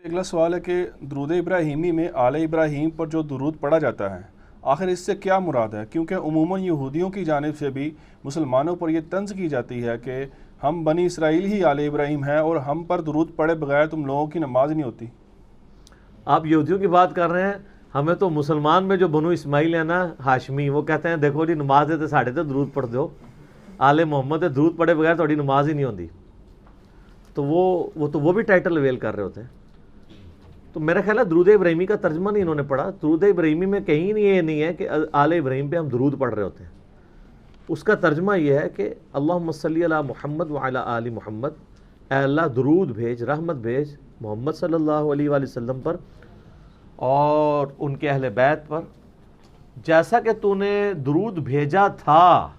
اگلا سوال ہے کہ درود ابراہیمی میں آل ابراہیم پر جو درود پڑھا جاتا ہے آخر اس سے کیا مراد ہے؟ کیونکہ عموماً یہودیوں کی جانب سے بھی مسلمانوں پر یہ طنز کی جاتی ہے کہ ہم بنی اسرائیل ہی آل ابراہیم ہیں اور ہم پر درود پڑھے بغیر تم لوگوں کی نماز نہیں ہوتی۔ آپ یہودیوں کی بات کر رہے ہیں، ہمیں تو مسلمان میں جو بنو اسماعیل ہیں نا ہاشمی، وہ کہتے ہیں دیکھو جی نماز ہے تو ساڑھے تو درود پڑھ دو، آل محمد ہے درود پڑھے بغیر تھوڑی نماز ہی نہیں ہوتی، تو وہ بھی ٹائٹل اویل کر رہے ہوتے ہیں۔ تو میرا خیال ہے درود ابراہیمی کا ترجمہ نہیں انہوں نے پڑھا۔ درود ابراہیمی میں کہیں نہیں یہ نہیں ہے کہ آل ابراہیم پہ ہم درود پڑھ رہے ہوتے ہیں، اس کا ترجمہ یہ ہے کہ اللہم صلی علی محمد وعلی آل محمد، اے اللہ درود بھیج، رحمت بھیج محمد صلی اللہ علیہ وآلہ وسلم پر اور ان کے اہل بیت پر، جیسا کہ تو نے درود بھیجا تھا،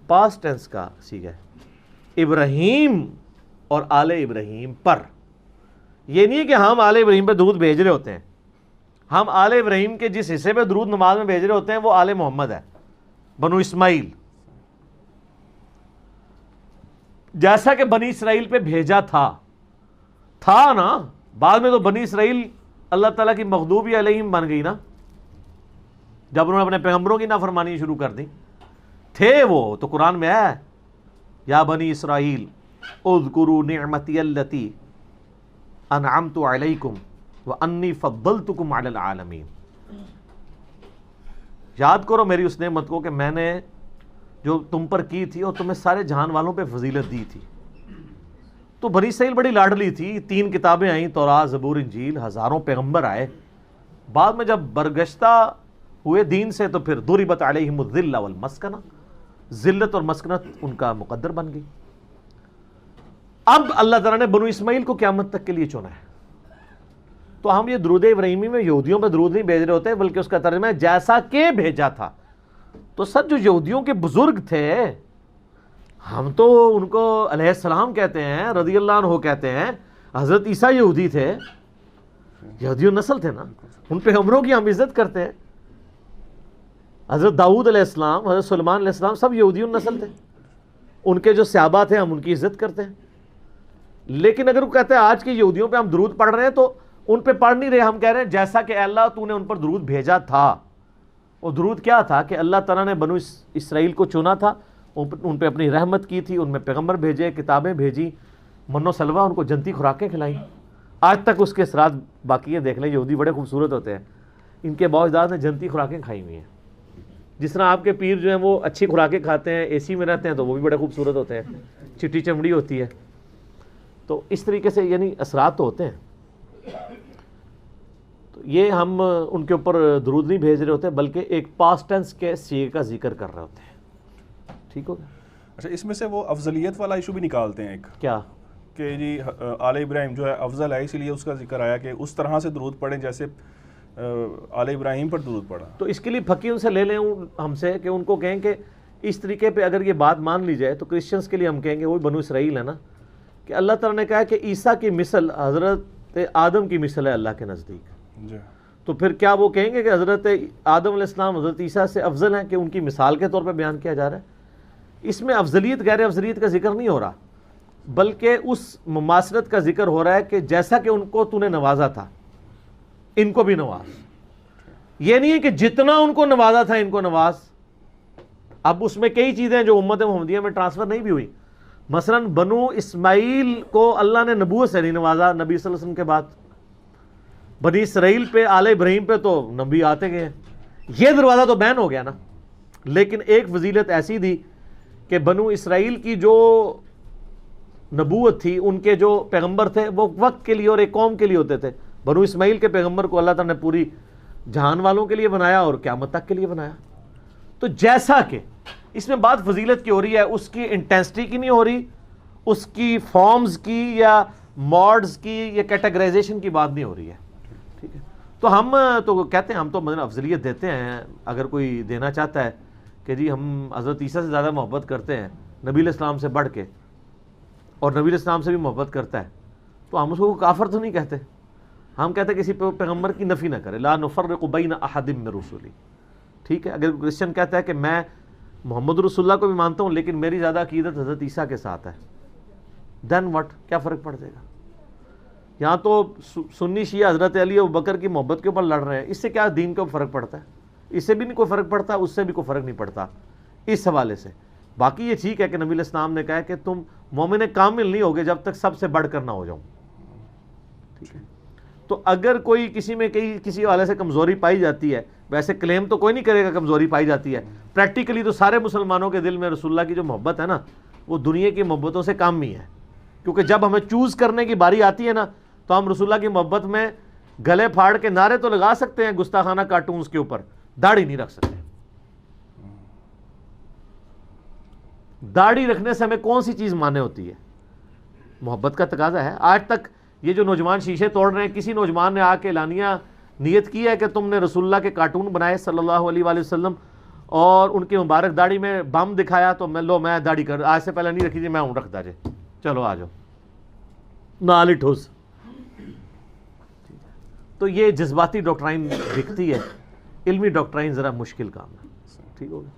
پاسٹ ٹینس کا صیغہ ہے، ابراہیم اور آل ابراہیم پر۔ یہ نہیں ہے کہ ہم آل ابراہیم پہ درود بھیج رہے ہوتے ہیں، ہم آل ابراہیم کے جس حصے پہ درود نماز میں بھیج رہے ہوتے ہیں وہ آل محمد ہے، بنو اسماعیل، جیسا کہ بنی اسرائیل پہ بھیجا تھا نا۔ بعد میں تو بنی اسرائیل اللہ تعالیٰ کی مغضوبی علیہم بن گئی نا، جب انہوں نے اپنے پیغمبروں کی نافرمانی شروع کر دی۔ تھے وہ تو قرآن میں ہے یا بنی اسرائیل اذکروا نعمتی التی انعمت علیکم وانی فضلتکم علی العالمین، یاد کرو میری اس نعمت کو کہ میں نے جو تم پر کی تھی اور تمہیں سارے جہان والوں پہ فضیلت دی تھی۔ تو بنی اسرائیل بڑی لاڈلی تھی، 3 کتابیں آئیں، تورات، زبور، انجیل، ہزاروں پیغمبر آئے، بعد میں جب برگشتہ ہوئے دین سے تو پھر ضربت علیہم الذلہ والمسکنہ، ذلت اور مسکنت ان کا مقدر بن گئی۔ اب اللہ تعالیٰ نے بنو اسماعیل کو قیامت تک کے لیے چنا ہے، تو ہم یہ درود ابراہیمی میں یہودیوں پہ درود نہیں بھیج رہے ہوتے، بلکہ اس کا ترجمہ ہے جیسا کہ بھیجا تھا۔ تو سر جو یہودیوں کے بزرگ تھے، ہم تو ان کو علیہ السلام کہتے ہیں، رضی اللہ عنہ کہتے ہیں، حضرت عیسیٰ یہودی تھے، یہودیوں نسل تھے نا، ان پیغمبروں کی ہم عزت کرتے ہیں۔ حضرت داؤد علیہ السلام، حضرت سلیمان علیہ السلام سب یہودیوں نسل تھے، ان کے جو صحابہ تھے ہم ان کی عزت کرتے ہیں۔ لیکن اگر وہ کہتے ہیں آج کے یہودیوں پہ ہم درود پڑھ رہے ہیں تو ان پہ پڑھ نہیں رہے، ہم کہہ رہے ہیں جیسا کہ اے اللہ تو نے ان پر درود بھیجا تھا۔ اور درود کیا تھا کہ اللہ تعالیٰ نے بنو اسرائیل کو چنا تھا، ان پہ اپنی رحمت کی تھی، ان میں پیغمبر بھیجے، کتابیں بھیجی، من و سلوہ ان کو جنتی خوراکیں کھلائیں۔ آج تک اس کے اثرات باقی ہے، دیکھ لیں یہودی بڑے خوبصورت ہوتے ہیں، ان کے باوجداد نے جنتی خوراکیں کھائی ہوئی ہیں۔ جس طرح آپ کے پیر جو ہیں وہ اچھی خوراکیں کھاتے ہیں، اے سی میں رہتے ہیں تو وہ بھی بڑے خوبصورت ہوتے ہیں، چٹی چمڑی ہوتی ہے۔ تو اس طریقے سے یعنی اثرات تو ہوتے ہیں۔ تو یہ ہم ان کے اوپر درود نہیں بھیج رہے ہوتے، بلکہ ایک پاسٹ ٹینس کے صیغے کا ذکر کر رہے ہوتے ہیں۔ ٹھیک ہو گیا؟ اچھا، اس میں سے وہ افضلیت والا ایشو بھی نکالتے ہیں ایک، کیا کہ جی آل ابراہیم جو ہے افضل ہے، اسی لیے اس کا ذکر آیا کہ اس طرح سے درود پڑھیں جیسے آل ابراہیم پر درود پڑھا۔ تو اس کے لیے پھکی ان سے لے لیں ہم سے کہ ان کو کہیں کہ اس طریقے پہ اگر یہ بات مان لی جائے تو کرسچنس کے لیے ہم کہیں گے، وہ بنو اسرائیل ہے نا، کہ اللہ تعالیٰ نے کہا کہ عیسیٰ کی مثل حضرت آدم کی مثل ہے اللہ کے نزدیک، جی، تو پھر کیا وہ کہیں گے کہ حضرت آدم علیہ السلام حضرت عیسیٰ سے افضل ہیں کہ ان کی مثال کے طور پہ بیان کیا جا رہا ہے؟ اس میں افضلیت غیر افضلیت کا ذکر نہیں ہو رہا، بلکہ اس مماثلت کا ذکر ہو رہا ہے کہ جیسا کہ ان کو تو نے نوازا تھا ان کو بھی نواز۔ یہ نہیں ہے کہ جتنا ان کو نوازا تھا ان کو نواز۔ اب اس میں کئی چیزیں جو امت محمدیہ میں ٹرانسفر نہیں بھی ہوئی، مثلا بنو اسماعیل کو اللہ نے نبوت سے نہیں نوازا نبی صلی اللہ علیہ وسلم کے بعد، بنی اسرائیل پہ آل ابراہیم پہ تو نبی آتے گئے، یہ دروازہ تو بین ہو گیا نا۔ لیکن ایک فضیلت ایسی دی کہ بنو اسرائیل کی جو نبوت تھی، ان کے جو پیغمبر تھے وہ وقت کے لیے اور ایک قوم کے لیے ہوتے تھے۔ بنو اسماعیل کے پیغمبر کو اللہ تعالیٰ نے پوری جہان والوں کے لیے بنایا اور قیامت تک کے لیے بنایا۔ تو جیسا کہ اس میں بات فضیلت کی ہو رہی ہے، اس کی انٹینسٹی کی نہیں ہو رہی، اس کی فارمز کی یا موڈز کی یا کیٹیگرائزیشن کی بات نہیں ہو رہی ہے۔ ٹھیک ہے، تو ہم تو کہتے ہیں، ہم تو مطلب افضلیت دیتے ہیں، اگر کوئی دینا چاہتا ہے کہ جی ہم حضرت عیسیٰ سے زیادہ محبت کرتے ہیں نبی علیہ السلام سے بڑھ کے، اور نبی علیہ السلام سے بھی محبت کرتا ہے، تو ہم اس کو کافر تو نہیں کہتے، ہم کہتے ہیں کسی پیغمبر کی نفی نہ کرے، لا نفرق بین احد من رسلی۔ ٹھیک ہے، اگر کرسچن کہتا ہے کہ میں محمد رسول اللہ کو بھی مانتا ہوں لیکن میری زیادہ عقیدت حضرت عیسیٰ کے ساتھ ہے، دین وٹ، کیا فرق پڑ جائے گا؟ یہاں تو سنی شیعہ حضرت علی و بکر کی محبت کے اوپر لڑ رہے ہیں، اس سے کیا دین کو فرق پڑتا ہے؟ اس سے بھی نہیں کوئی فرق پڑتا، اس سے بھی کوئی فرق نہیں پڑتا اس حوالے سے۔ باقی یہ ٹھیک ہے کہ نبی علیہ السلام نے کہا ہے کہ تم مومن کامل نہیں ہوگے جب تک سب سے بڑھ کر نہ ہو جاؤں، ٹھیک ہے؟ تو اگر کوئی کسی میں کسی حوالے سے کمزوری پائی جاتی ہے، ویسے کلیم تو کوئی نہیں کرے گا کمزوری پائی جاتی ہے، پریکٹیکلی تو سارے مسلمانوں کے دل میں رسول اللہ کی جو محبت ہے نا وہ دنیا کی محبتوں سے کم ہی ہے، کیونکہ جب ہمیں چوز کرنے کی باری آتی ہے نا تو ہم رسول اللہ کی محبت میں گلے پھاڑ کے نعرے تو لگا سکتے ہیں گستاخانہ کارٹونز کے اوپر، داڑھی نہیں رکھ سکتے۔ داڑھی رکھنے سے ہمیں کون سی چیز مانے ہوتی ہے؟ محبت کا تقاضا ہے۔ آج تک یہ جو نوجوان شیشے توڑ رہے ہیں، کسی نوجوان نے آ کے اعلانیہ نیت کی ہے کہ تم نے رسول اللہ کے کارٹون بنائے صلی اللہ علیہ وآلہ وسلم اور ان کی مبارک داڑھی میں بم دکھایا تو میں داڑھی کر آج سے پہلے نہیں رکھی تھی، میں ہوں رکھتا جے، چلو آ جاؤ نال ہی ٹھوس۔ تو یہ جذباتی ڈاکٹرائن دکھتی ہے، علمی ڈاکٹرائن ذرا مشکل کام ہے، ٹھیک ہوگا۔